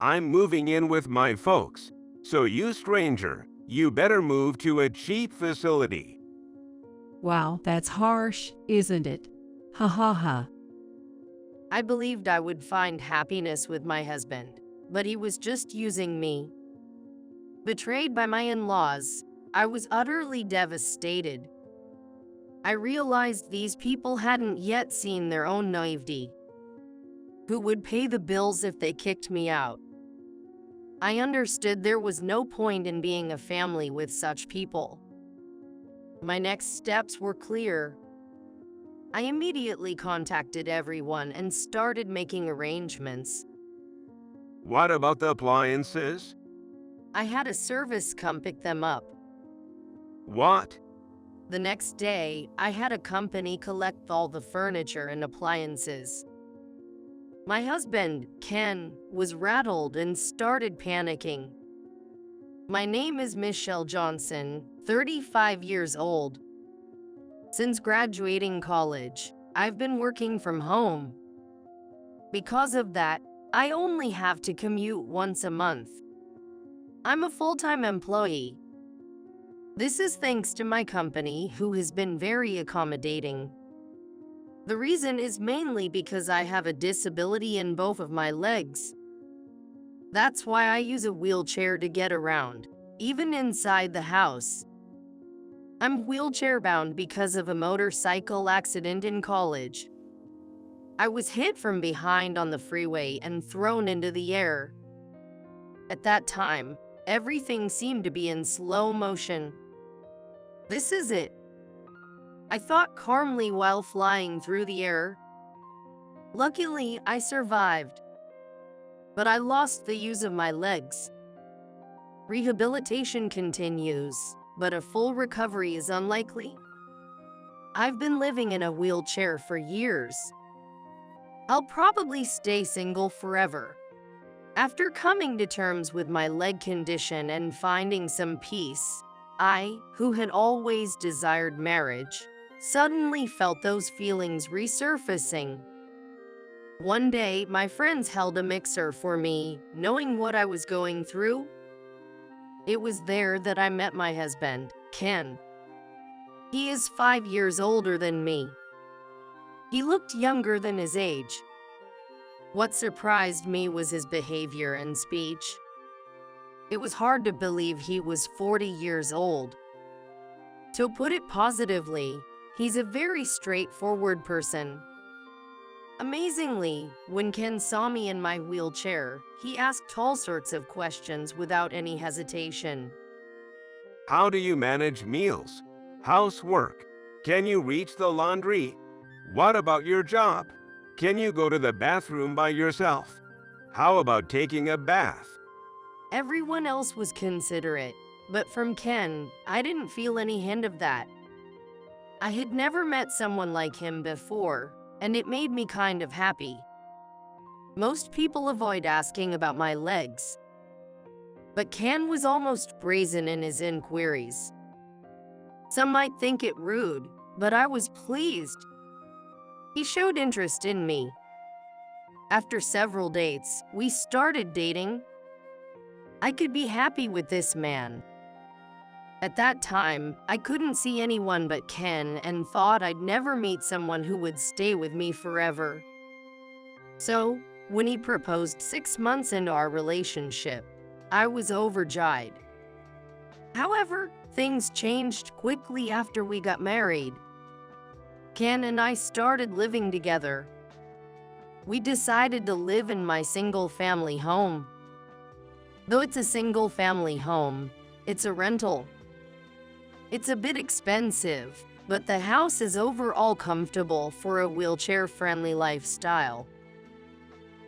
I'm moving in with my folks, so you stranger, you better move to a cheap facility. Wow, that's harsh, isn't it? Ha ha ha. I believed I would find happiness with my husband, but he was just using me. Betrayed by my in-laws, I was utterly devastated. I realized these people hadn't yet seen their own naivety. Who would pay the bills if they kicked me out? I understood there was no point in being a family with such people. My next steps were clear. I immediately contacted everyone and started making arrangements. What about the appliances? I had a service come pick them up. What? The next day, I had a company collect all the furniture and appliances. My husband, Ken, was rattled and started panicking. My name is Michelle Johnson, 35 years old. Since graduating college, I've been working from home. Because of that, I only have to commute once a month. I'm a full-time employee. This is thanks to my company, who has been very accommodating. The reason is mainly because I have a disability in both of my legs. That's why I use a wheelchair to get around, even inside the house. I'm wheelchair-bound because of a motorcycle accident in college. I was hit from behind on the freeway and thrown into the air. At that time, everything seemed to be in slow motion. This is it, I thought calmly while flying through the air. Luckily, I survived. But I lost the use of my legs. Rehabilitation continues, but a full recovery is unlikely. I've been living in a wheelchair for years. I'll probably stay single forever. After coming to terms with my leg condition and finding some peace, I, who had always desired marriage, suddenly felt those feelings resurfacing. One day, my friends held a mixer for me, knowing what I was going through. It was there that I met my husband, Ken. He is 5 years older than me. He looked younger than his age. What surprised me was his behavior and speech. It was hard to believe he was 40 years old. To put it positively, he's a very straightforward person. Amazingly, when Ken saw me in my wheelchair, he asked all sorts of questions without any hesitation. How do you manage meals? Housework? Can you reach the laundry? What about your job? Can you go to the bathroom by yourself? How about taking a bath? Everyone else was considerate, but from Ken, I didn't feel any hint of that. I had never met someone like him before, and it made me kind of happy. Most people avoid asking about my legs, but Ken was almost brazen in his inquiries. Some might think it rude, but I was pleased. He showed interest in me. After several dates, we started dating. I could be happy with this man. At that time, I couldn't see anyone but Ken and thought I'd never meet someone who would stay with me forever. So, when he proposed 6 months into our relationship, I was overjoyed. However, things changed quickly after we got married. Ken and I started living together. We decided to live in my single-family home. Though it's a single-family home, it's a rental. It's a bit expensive, but the house is overall comfortable for a wheelchair-friendly lifestyle.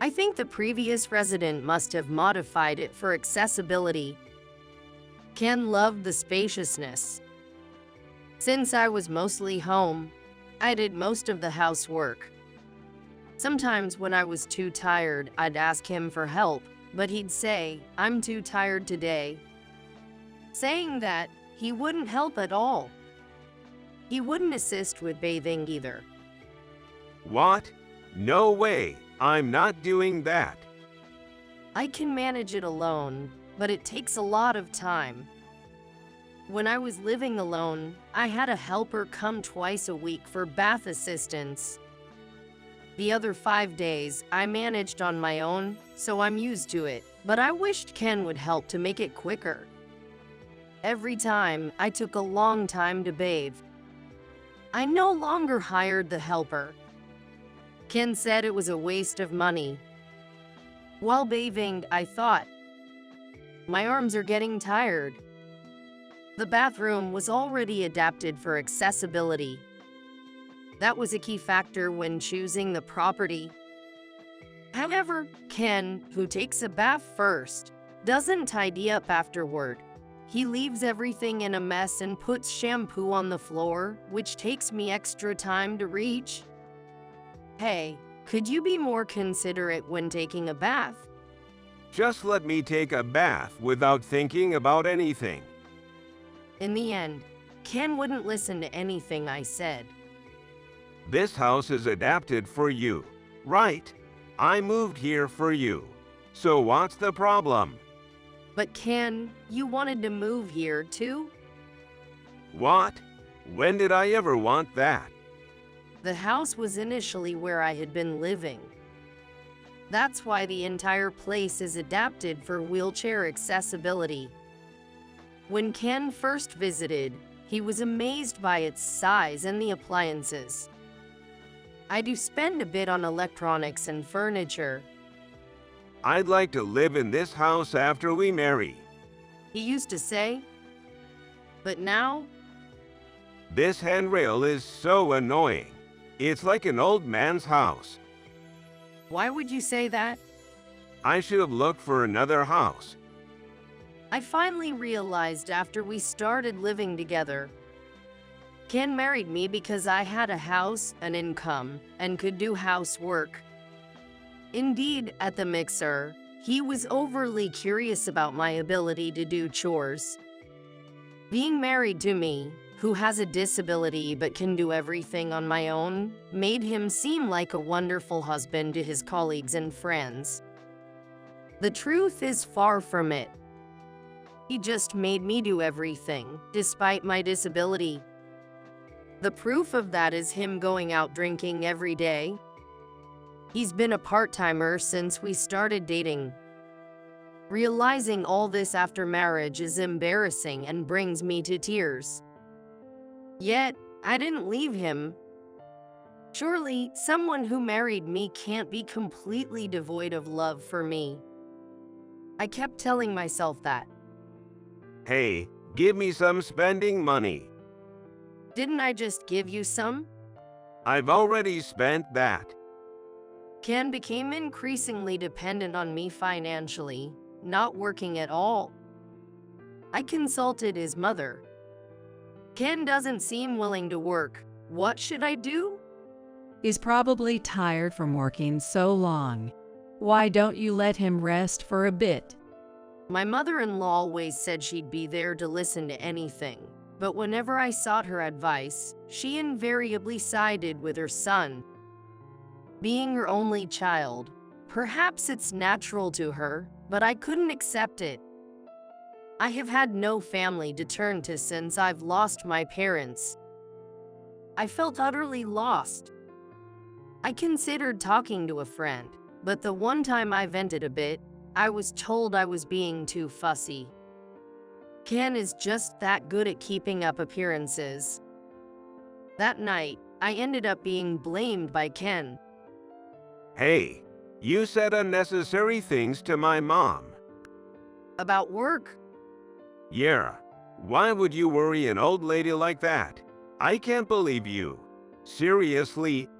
I think the previous resident must have modified it for accessibility. Ken loved the spaciousness. Since I was mostly home, I did most of the housework. Sometimes when I was too tired, I'd ask him for help, but he'd say, "I'm too tired today." Saying that, he wouldn't help at all. He wouldn't assist with bathing either. What? No way, I'm not doing that. I can manage it alone, but it takes a lot of time. When I was living alone, I had a helper come twice a week for bath assistance. The other 5 days, I managed on my own, so I'm used to it, but I wished Ken would help to make it quicker. Every time, I took a long time to bathe. I no longer hired the helper. Ken said it was a waste of money. While bathing, I thought, my arms are getting tired. The bathroom was already adapted for accessibility. That was a key factor when choosing the property. However, Ken, who takes a bath first, doesn't tidy up afterward. He leaves everything in a mess and puts shampoo on the floor, which takes me extra time to reach. Hey, could you be more considerate when taking a bath? Just let me take a bath without thinking about anything. In the end, Ken wouldn't listen to anything I said. This house is adapted for you, right? I moved here for you. So what's the problem? But Ken, you wanted to move here too? What? When did I ever want that? The house was initially where I had been living. That's why the entire place is adapted for wheelchair accessibility. When Ken first visited, he was amazed by its size and the appliances. I do spend a bit on electronics and furniture. I'd like to live in this house after we marry. He used to say. But now, This handrail is so annoying. It's like an old man's house. why would you say that? I should have looked for another house. I finally realized after we started living together. Ken married me because I had a house, an income, and could do housework. Indeed, at the mixer, he was overly curious about my ability to do chores. Being married to me, who has a disability but can do everything on my own, made him seem like a wonderful husband to his colleagues and friends. The truth is far from it. He just made me do everything, despite my disability. The proof of that is him going out drinking every day. He's been a part-timer since we started dating. Realizing all this after marriage is embarrassing and brings me to tears. Yet, I didn't leave him. Surely, someone who married me can't be completely devoid of love for me. I kept telling myself that. Hey, give me some spending money. Didn't I just give you some? I've already spent that. Ken became increasingly dependent on me financially, not working at all. I consulted his mother. Ken doesn't seem willing to work. What should I do? He's probably tired from working so long. Why don't you let him rest for a bit? My mother-in-law always said she'd be there to listen to anything, but whenever I sought her advice, she invariably sided with her son. Being her only child, perhaps it's natural to her, but I couldn't accept it. I have had no family to turn to since I've lost my parents. I felt utterly lost. I considered talking to a friend, but the one time I vented a bit, I was told I was being too fussy. Ken is just that good at keeping up appearances. That night, I ended up being blamed by Ken. Hey, you said unnecessary things to my mom. About work? Yeah. Why would you worry an old lady like that? I can't believe you. Seriously?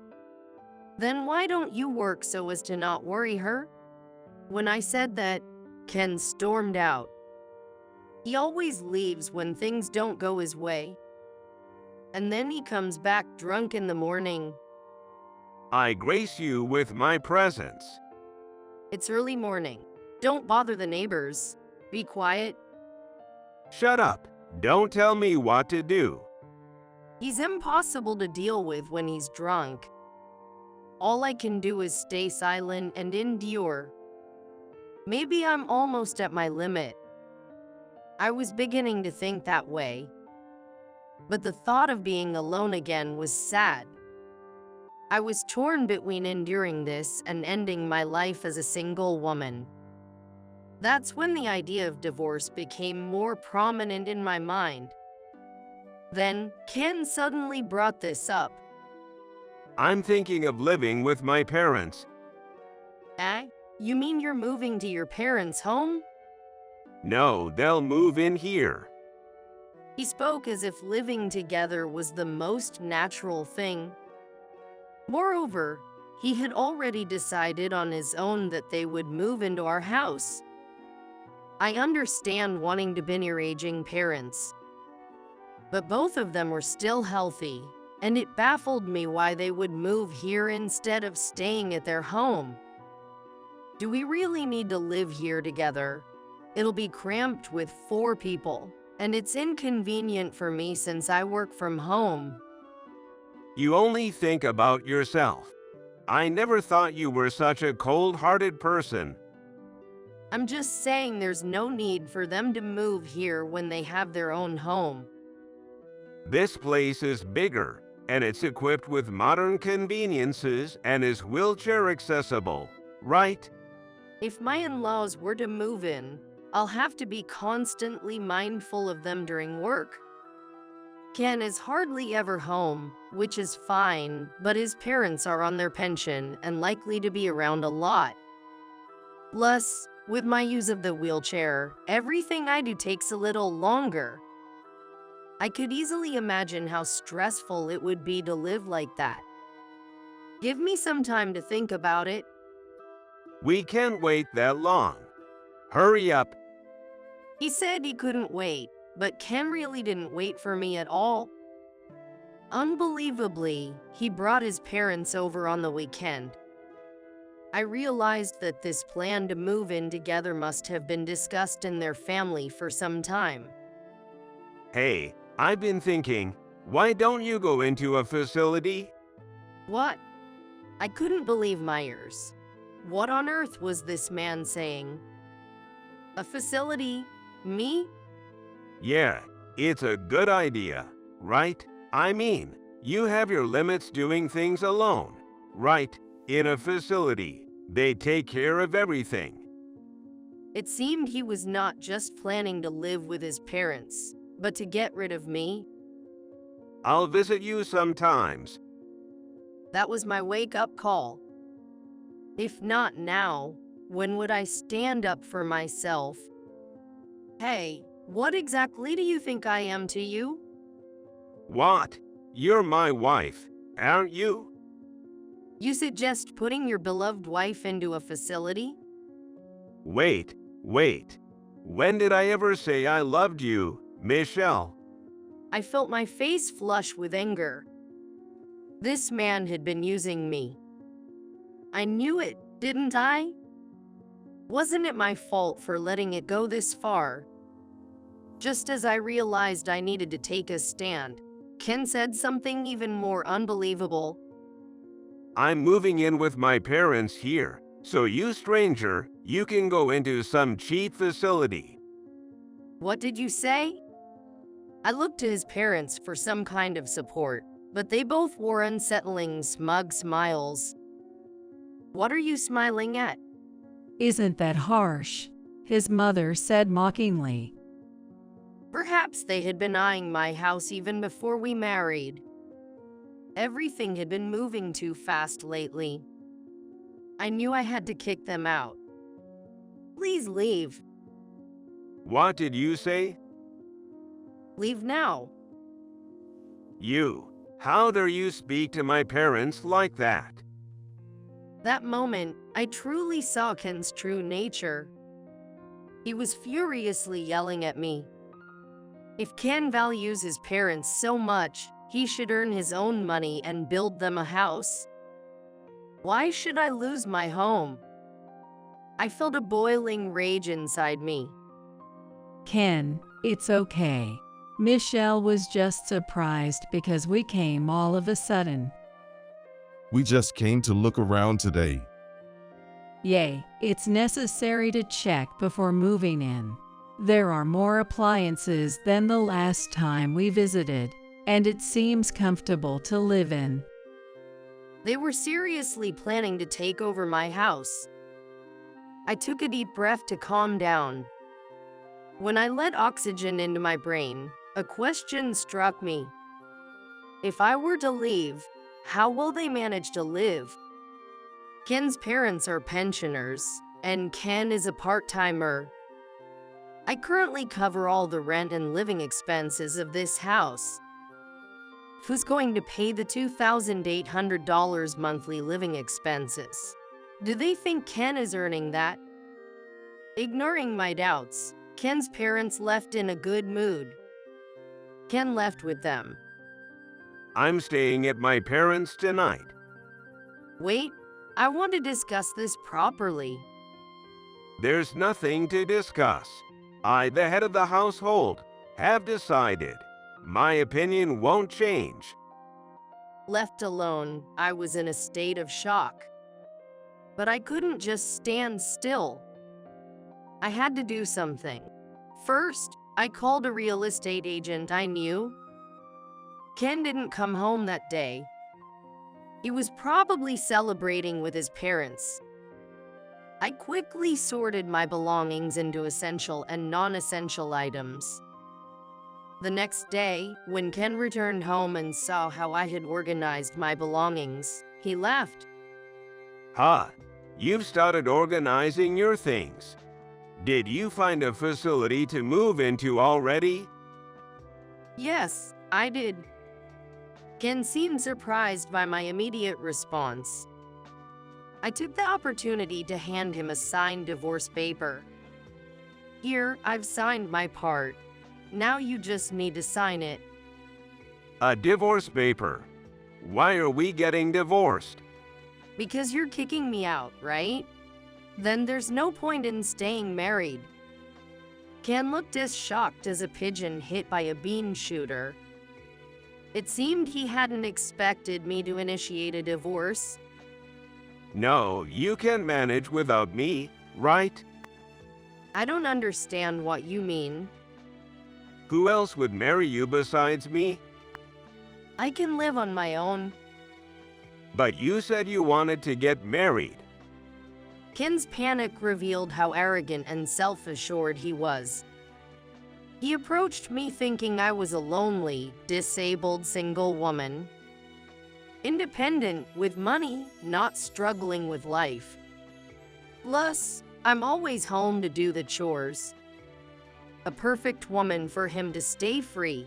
Then why don't you work so as to not worry her? When I said that, Ken stormed out. He always leaves when things don't go his way. And then he comes back drunk in the morning. I grace you with my presence. It's early morning. Don't bother the neighbors. Be quiet. Shut up. Don't tell me what to do. He's impossible to deal with when he's drunk. All I can do is stay silent and endure. Maybe I'm almost at my limit. I was beginning to think that way. But the thought of being alone again was sad. I was torn between enduring this and ending my life as a single woman. That's when the idea of divorce became more prominent in my mind. Then, Ken suddenly brought this up. I'm thinking of living with my parents. Eh? You mean you're moving to your parents' home? No, they'll move in here. He spoke as if living together was the most natural thing. Moreover, he had already decided on his own that they would move into our house. I understand wanting to be near aging parents, but both of them were still healthy, and it baffled me why they would move here instead of staying at their home. Do we really need to live here together? It'll be cramped with 4 people, and it's inconvenient for me since I work from home. You only think about yourself. I never thought you were such a cold-hearted person. I'm just saying there's no need for them to move here when they have their own home. This place is bigger, and it's equipped with modern conveniences and is wheelchair accessible, right? If my in-laws were to move in, I'll have to be constantly mindful of them during work. Ken is hardly ever home, which is fine, but his parents are on their pension and likely to be around a lot. Plus, with my use of the wheelchair, everything I do takes a little longer. I could easily imagine how stressful it would be to live like that. Give me some time to think about it. We can't wait that long. Hurry up. He said he couldn't wait, but Ken really didn't wait for me at all. Unbelievably, he brought his parents over on the weekend. I realized that this plan to move in together must have been discussed in their family for some time. Hey, I've been thinking, why don't you go into a facility? What? I couldn't believe my ears. What on earth was this man saying? A facility? Me? Yeah, it's a good idea, right? I mean, you have your limits doing things alone, right? In a facility, they take care of everything. It seemed he was not just planning to live with his parents, but to get rid of me. I'll visit you sometimes. That was my wake-up call. If not now, when would I stand up for myself? Hey, what exactly do you think I am to you? What? You're my wife, aren't you? You suggest putting your beloved wife into a facility? Wait. When did I ever say I loved you, Michelle? I felt my face flush with anger. This man had been using me. I knew it, didn't I? Wasn't it my fault for letting it go this far? Just as I realized I needed to take a stand, Ken said something even more unbelievable. I'm moving in with my parents here, so you stranger, you can go into some cheap facility. What did you say? I looked to his parents for some kind of support, but they both wore unsettling, smug smiles. What are you smiling at? Isn't that harsh? His mother said mockingly. Perhaps they had been eyeing my house even before we married. Everything had been moving too fast lately. I knew I had to kick them out. Please leave. What did you say? Leave now. How dare you speak to my parents like that? That moment, I truly saw Ken's true nature. He was furiously yelling at me. If Ken values his parents so much, he should earn his own money and build them a house. Why should I lose my home? I felt a boiling rage inside me. Ken, it's okay. Michelle was just surprised because we came all of a sudden. We just came to look around today. Yay, it's necessary to check before moving in. There are more appliances than the last time we visited, and it seems comfortable to live in. They were seriously planning to take over my house. I took a deep breath to calm down. When I let oxygen into my brain, a question struck me. If I were to leave, how will they manage to live? Ken's parents are pensioners, and Ken is a part-timer. I currently cover all the rent and living expenses of this house. Who's going to pay the $2,800 monthly living expenses? Do they think Ken is earning that? Ignoring my doubts, Ken's parents left in a good mood. Ken left with them. I'm staying at my parents' tonight. Wait, I want to discuss this properly. There's nothing to discuss. I, the head of the household, have decided. My opinion won't change. Left alone, I was in a state of shock. But I couldn't just stand still. I had to do something. First, I called a real estate agent I knew. Ken didn't come home that day. He was probably celebrating with his parents. I quickly sorted my belongings into essential and non-essential items. The next day, when Ken returned home and saw how I had organized my belongings, he laughed. You've started organizing your things. Did you find a facility to move into already? Yes, I did. Ken seemed surprised by my immediate response. I took the opportunity to hand him a signed divorce paper. Here, I've signed my part. Now you just need to sign it. A divorce paper? Why are we getting divorced? Because you're kicking me out, right? Then there's no point in staying married. Ken looked as shocked as a pigeon hit by a bean shooter. It seemed he hadn't expected me to initiate a divorce. No, you can manage without me, right? I don't understand what you mean. Who else would marry you besides me? I can live on my own. But you said you wanted to get married. Ken's panic revealed how arrogant and self-assured he was. He approached me thinking I was a lonely, disabled single woman. Independent, with money, not struggling with life. Plus, I'm always home to do the chores. A perfect woman for him to stay free.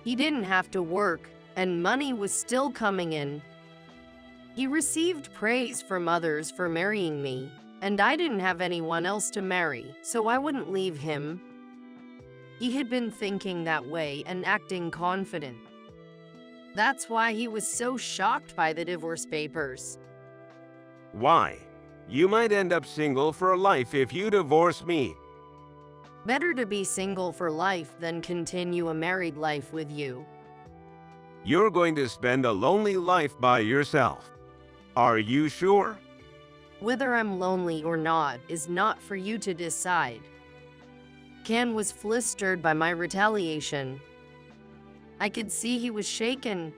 He didn't have to work, and money was still coming in. He received praise from others for marrying me, and I didn't have anyone else to marry, so I wouldn't leave him. He had been thinking that way and acting confident. That's why he was so shocked by the divorce papers. Why? You might end up single for life if you divorce me. Better to be single for life than continue a married life with you. You're going to spend a lonely life by yourself. Are you sure? Whether I'm lonely or not is not for you to decide. Ken was flustered by my retaliation. I could see he was shaken.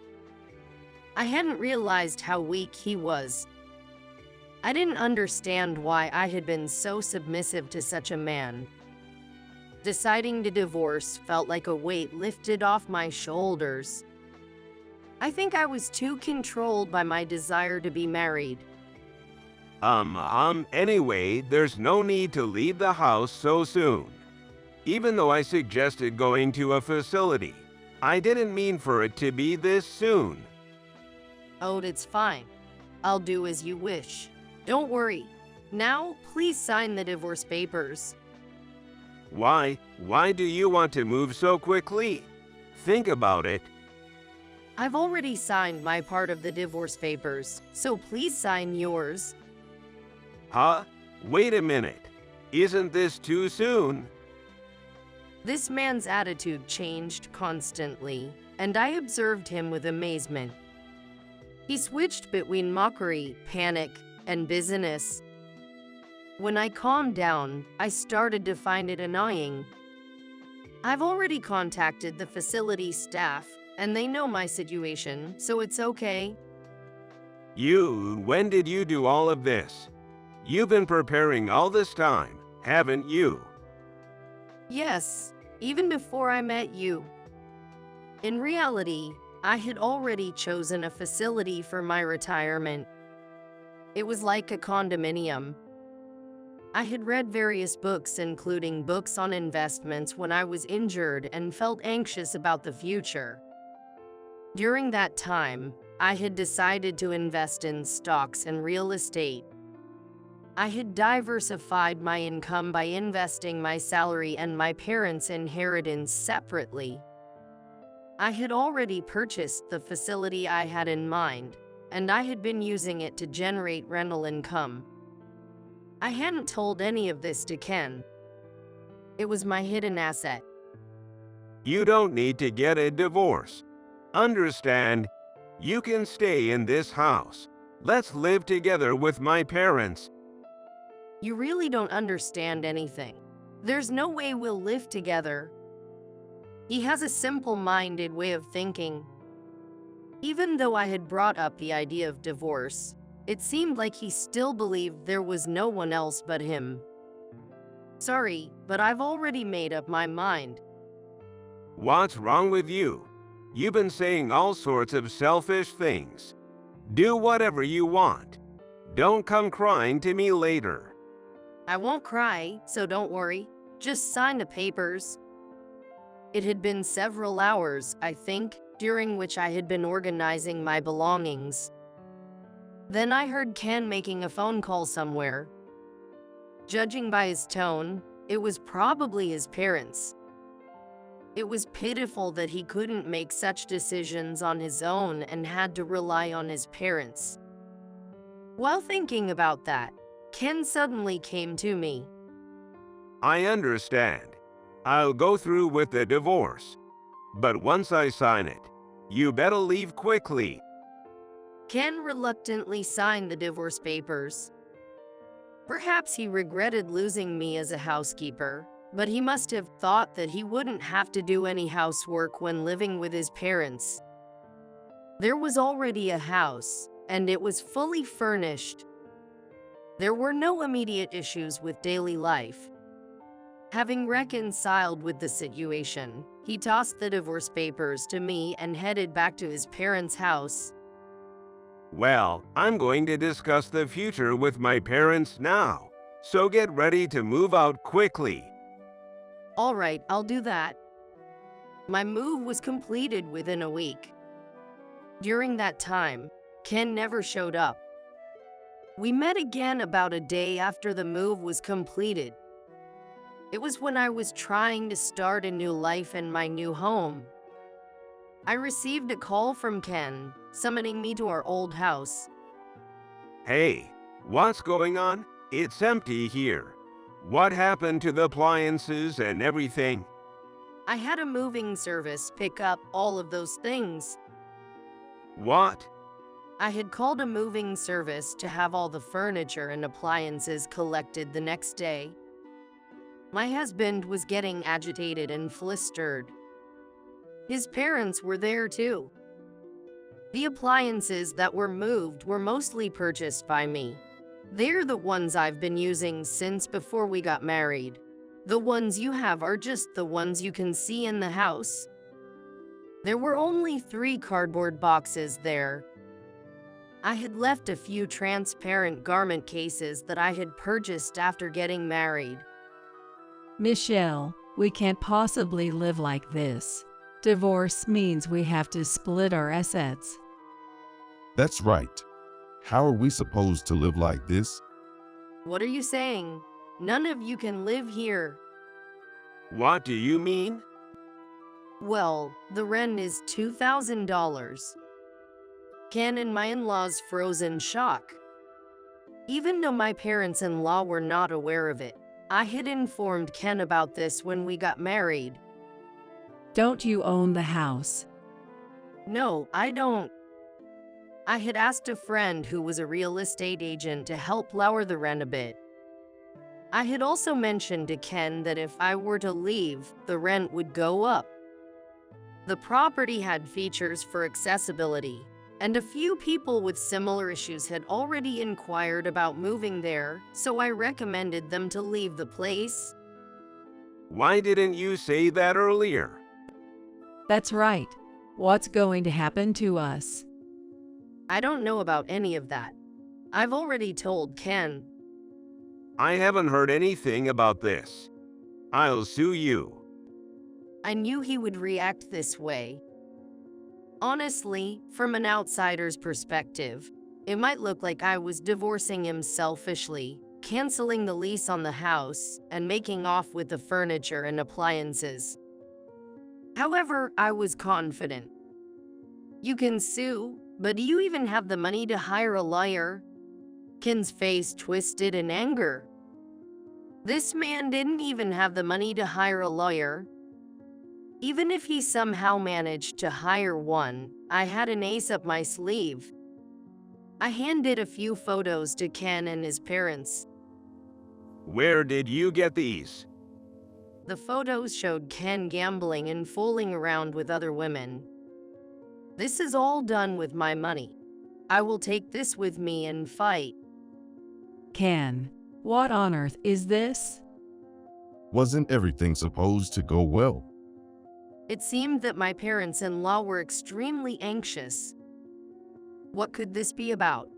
I hadn't realized how weak he was. I didn't understand why I had been so submissive to such a man. Deciding to divorce felt like a weight lifted off my shoulders. I think I was too controlled by my desire to be married. Anyway, there's no need to leave the house so soon. Even though I suggested going to a facility, I didn't mean for it to be this soon. Oh, it's fine. I'll do as you wish. Don't worry. Now, please sign the divorce papers. Why? Why do you want to move so quickly? Think about it. I've already signed my part of the divorce papers, so please sign yours. Wait a minute. Isn't this too soon? This man's attitude changed constantly, and I observed him with amazement. He switched between mockery, panic, and business, When I calmed down, I started to find it annoying. I've already contacted the facility staff, and they know my situation, so it's okay. When did you do all of this? You've been preparing all this time, haven't you? Yes, even before I met you. In reality, I had already chosen a facility for my retirement. It was like a condominium. I had read various books, including books on investments, when I was injured and felt anxious about the future. During that time, I had decided to invest in stocks and real estate. I had diversified my income by investing my salary and my parents' inheritance separately. I had already purchased the facility I had in mind, and I had been using it to generate rental income. I hadn't told any of this to Ken. It was my hidden asset. You don't need to get a divorce. Understand? You can stay in this house. Let's live together with my parents. You really don't understand anything. There's no way we'll live together. He has a simple-minded way of thinking. Even though I had brought up the idea of divorce, it seemed like he still believed there was no one else but him. Sorry, but I've already made up my mind. What's wrong with you? You've been saying all sorts of selfish things. Do whatever you want. Don't come crying to me later. I won't cry, so don't worry. Just sign the papers. It had been several hours, I think, during which I had been organizing my belongings. Then I heard Ken making a phone call somewhere. Judging by his tone, it was probably his parents. It was pitiful that he couldn't make such decisions on his own and had to rely on his parents. While thinking about that, Ken suddenly came to me. I understand. I'll go through with the divorce. But once I sign it, you better leave quickly. Ken reluctantly signed the divorce papers. Perhaps he regretted losing me as a housekeeper, but he must have thought that he wouldn't have to do any housework when living with his parents. There was already a house, and it was fully furnished. There were no immediate issues with daily life. Having reconciled with the situation, he tossed the divorce papers to me and headed back to his parents' house. Well, I'm going to discuss the future with my parents now, so get ready to move out quickly. All right, I'll do that. My move was completed within a week. During that time, Ken never showed up. We met again about a day after the move was completed. It was when I was trying to start a new life in my new home. I received a call from Ken, summoning me to our old house. Hey, what's going on? It's empty here. What happened to the appliances and everything? I had a moving service pick up all of those things. What? I had called a moving service to have all the furniture and appliances collected the next day. My husband was getting agitated and flustered. His parents were there too. The appliances that were moved were mostly purchased by me. They're the ones I've been using since before we got married. The ones you have are just the ones you can see in the house. There were only 3 cardboard boxes there. I had left a few transparent garment cases that I had purchased after getting married. Michelle, we can't possibly live like this. Divorce means we have to split our assets. That's right. How are we supposed to live like this? What are you saying? None of you can live here. What do you mean? Well, the rent is $2,000. Ken and my in-laws froze in shock. Even though my parents-in-law were not aware of it, I had informed Ken about this when we got married. Don't you own the house? No, I don't. I had asked a friend who was a real estate agent to help lower the rent a bit. I had also mentioned to Ken that if I were to leave, the rent would go up. The property had features for accessibility, and a few people with similar issues had already inquired about moving there, so I recommended them to leave the place. Why didn't you say that earlier? That's right. What's going to happen to us? I don't know about any of that. I've already told Ken. I haven't heard anything about this. I'll sue you. I knew he would react this way. Honestly, from an outsider's perspective, it might look like I was divorcing him selfishly, canceling the lease on the house, and making off with the furniture and appliances. However, I was confident. You can sue, but do you even have the money to hire a lawyer? Ken's face twisted in anger. This man didn't even have the money to hire a lawyer. Even if he somehow managed to hire one, I had an ace up my sleeve. I handed a few photos to Ken and his parents. Where did you get these? The photos showed Ken gambling and fooling around with other women. This is all done with my money. I will take this with me and fight. Ken, what on earth is this? Wasn't everything supposed to go well? It seemed that my parents-in-law were extremely anxious. What could this be about?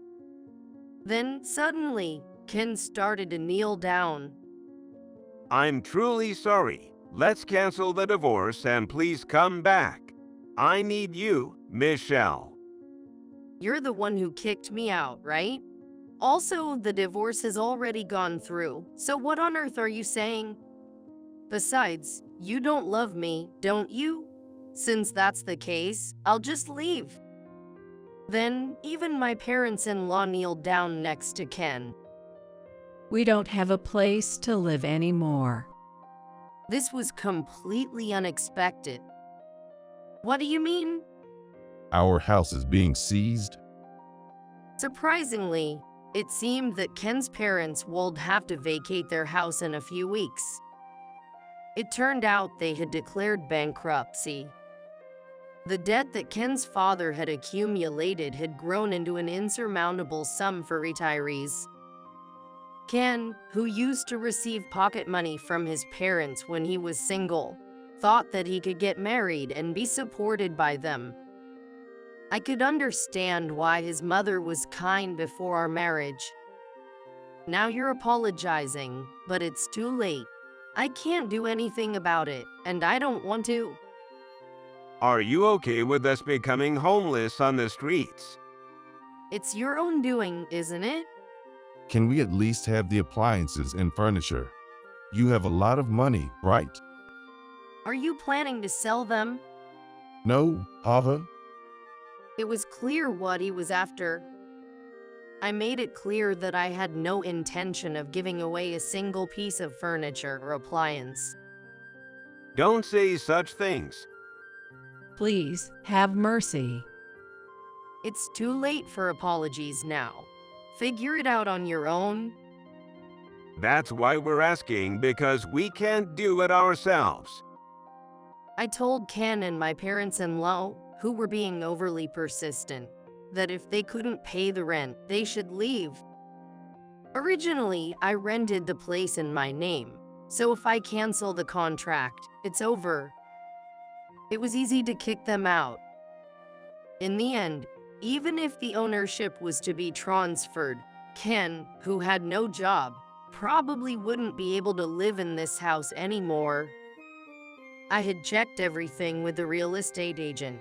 Then, suddenly, Ken started to kneel down. I'm truly sorry. Let's cancel the divorce and please come back. I need you, Michelle. You're the one who kicked me out, right? Also, the divorce has already gone through, so what on earth are you saying? Besides, you don't love me, don't you? Since that's the case, I'll just leave. Then, even my parents-in-law kneeled down next to Ken. We don't have a place to live anymore. This was completely unexpected. What do you mean? Our house is being seized? Surprisingly, it seemed that Ken's parents would have to vacate their house in a few weeks. It turned out they had declared bankruptcy. The debt that Ken's father had accumulated had grown into an insurmountable sum for retirees. Ken, who used to receive pocket money from his parents when he was single, thought that he could get married and be supported by them. I could understand why his mother was kind before our marriage. Now you're apologizing, but it's too late. I can't do anything about it, and I don't want to. Are you okay with us becoming homeless on the streets? It's your own doing, isn't it? Can we at least have the appliances and furniture? You have a lot of money, right? Are you planning to sell them? No, haha. It was clear what he was after. I made it clear that I had no intention of giving away a single piece of furniture or appliance. Don't say such things. Please, have mercy. It's too late for apologies now. Figure it out on your own. That's why we're asking, because we can't do it ourselves. I told Ken and my parents-in-law, who were being overly persistent, that if they couldn't pay the rent, they should leave. Originally, I rented the place in my name, so if I cancel the contract, it's over. It was easy to kick them out. In the end, even if the ownership was to be transferred, Ken, who had no job, probably wouldn't be able to live in this house anymore. I had checked everything with the real estate agent.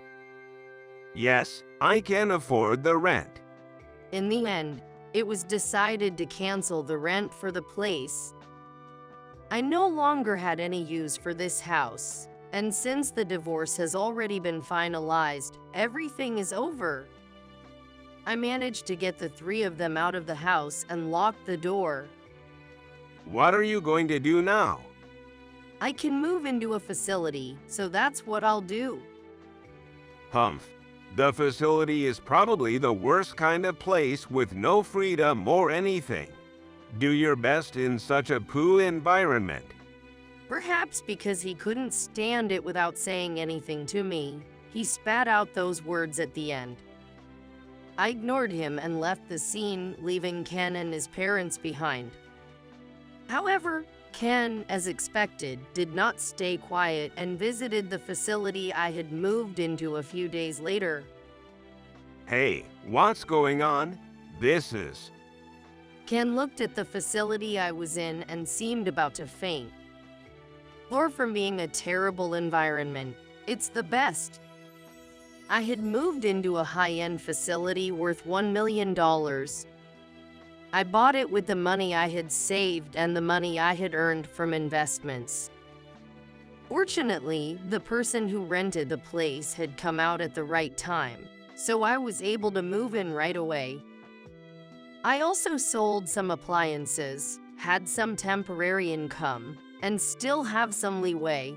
Yes, I can afford the rent. In the end, it was decided to cancel the rent for the place. I no longer had any use for this house, and since the divorce has already been finalized, everything is over. I managed to get the three of them out of the house and lock the door. What are you going to do now? I can move into a facility, so that's what I'll do. Humph. The facility is probably the worst kind of place with no freedom or anything. Do your best in such a poo environment. Perhaps because he couldn't stand it without saying anything to me, he spat out those words at the end. I ignored him and left the scene, leaving Ken and his parents behind. However, Ken, as expected, did not stay quiet and visited the facility I had moved into a few days later. Hey, what's going on? Ken looked at the facility I was in and seemed about to faint. Far from being a terrible environment, it's the best. I had moved into a high-end facility worth $1 million. I bought it with the money I had saved and the money I had earned from investments. Fortunately, the person who rented the place had come out at the right time, so I was able to move in right away. I also sold some appliances, had some temporary income, and still have some leeway.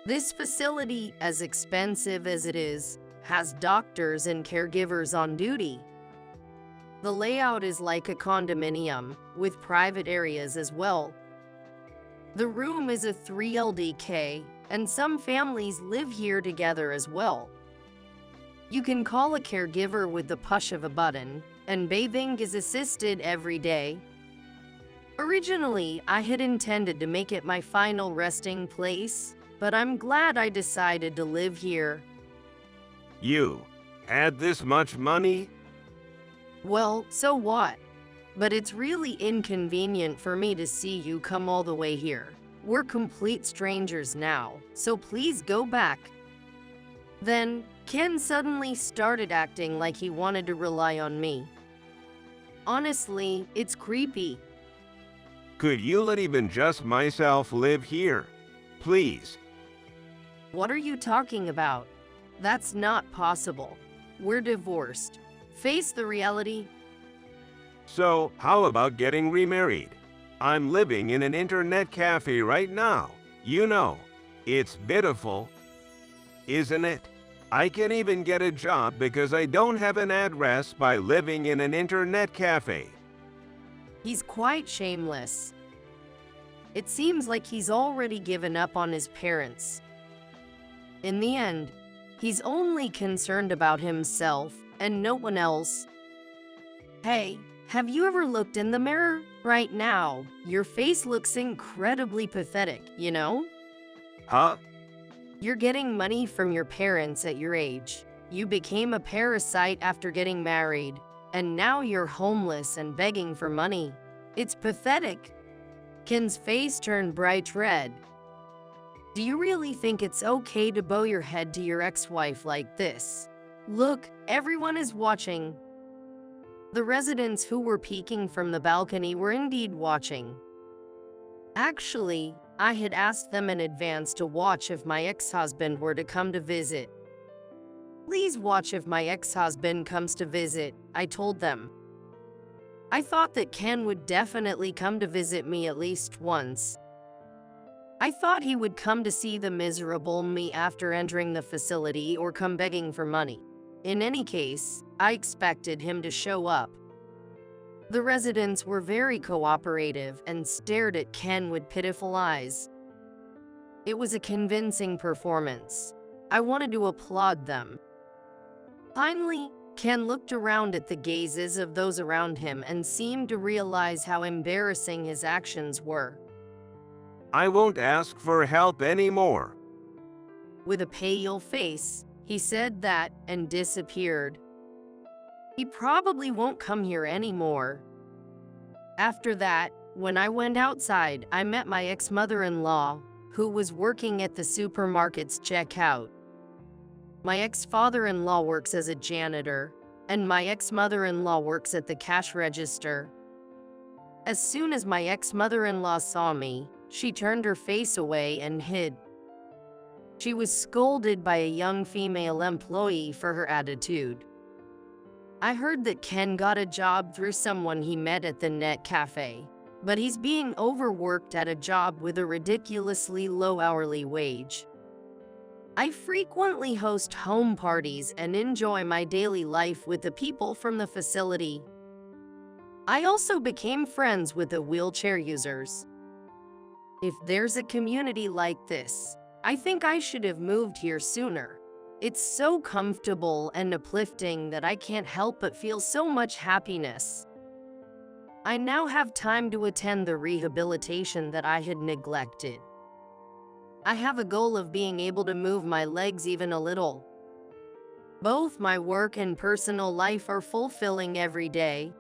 This facility, as expensive as it is, has doctors and caregivers on duty. The layout is like a condominium, with private areas as well. The room is a 3 LDK, and some families live here together as well. You can call a caregiver with the push of a button, and bathing is assisted every day. Originally, I had intended to make it my final resting place, but I'm glad I decided to live here. You had this much money? Well, so what? But it's really inconvenient for me to see you come all the way here. We're complete strangers now, so please go back. Then, Ken suddenly started acting like he wanted to rely on me. Honestly, it's creepy. Could you let even just myself live here? Please. What are you talking about? That's not possible. We're divorced. Face the reality. So, how about getting remarried? I'm living in an internet cafe right now. You know, it's beautiful, isn't it? I can even get a job because I don't have an address by living in an internet cafe. He's quite shameless. It seems like he's already given up on his parents. In the end, he's only concerned about himself and no one else. Hey, have you ever looked in the mirror? Right now, your face looks incredibly pathetic, you know? Huh? You're getting money from your parents at your age. You became a parasite after getting married, and now you're homeless and begging for money. It's pathetic. Ken's face turned bright red. Do you really think it's okay to bow your head to your ex-wife like this? Look, everyone is watching. The residents who were peeking from the balcony were indeed watching. Actually, I had asked them in advance to watch if my ex-husband were to come to visit. Please watch if my ex-husband comes to visit, I told them. I thought that Ken would definitely come to visit me at least once. I thought he would come to see the miserable me after entering the facility or come begging for money. In any case, I expected him to show up. The residents were very cooperative and stared at Ken with pitiful eyes. It was a convincing performance. I wanted to applaud them. Finally, Ken looked around at the gazes of those around him and seemed to realize how embarrassing his actions were. I won't ask for help anymore. With a pale face, he said that and disappeared. He probably won't come here anymore. After that, when I went outside, I met my ex-mother-in-law, who was working at the supermarket's checkout. My ex-father-in-law works as a janitor, and my ex-mother-in-law works at the cash register. As soon as my ex-mother-in-law saw me, she turned her face away and hid. She was scolded by a young female employee for her attitude. I heard that Ken got a job through someone he met at the net cafe, but he's being overworked at a job with a ridiculously low hourly wage. I frequently host home parties and enjoy my daily life with the people from the facility. I also became friends with the wheelchair users. If there's a community like this, I think I should have moved here sooner. It's so comfortable and uplifting that I can't help but feel so much happiness. I now have time to attend the rehabilitation that I had neglected. I have a goal of being able to move my legs even a little. Both my work and personal life are fulfilling every day,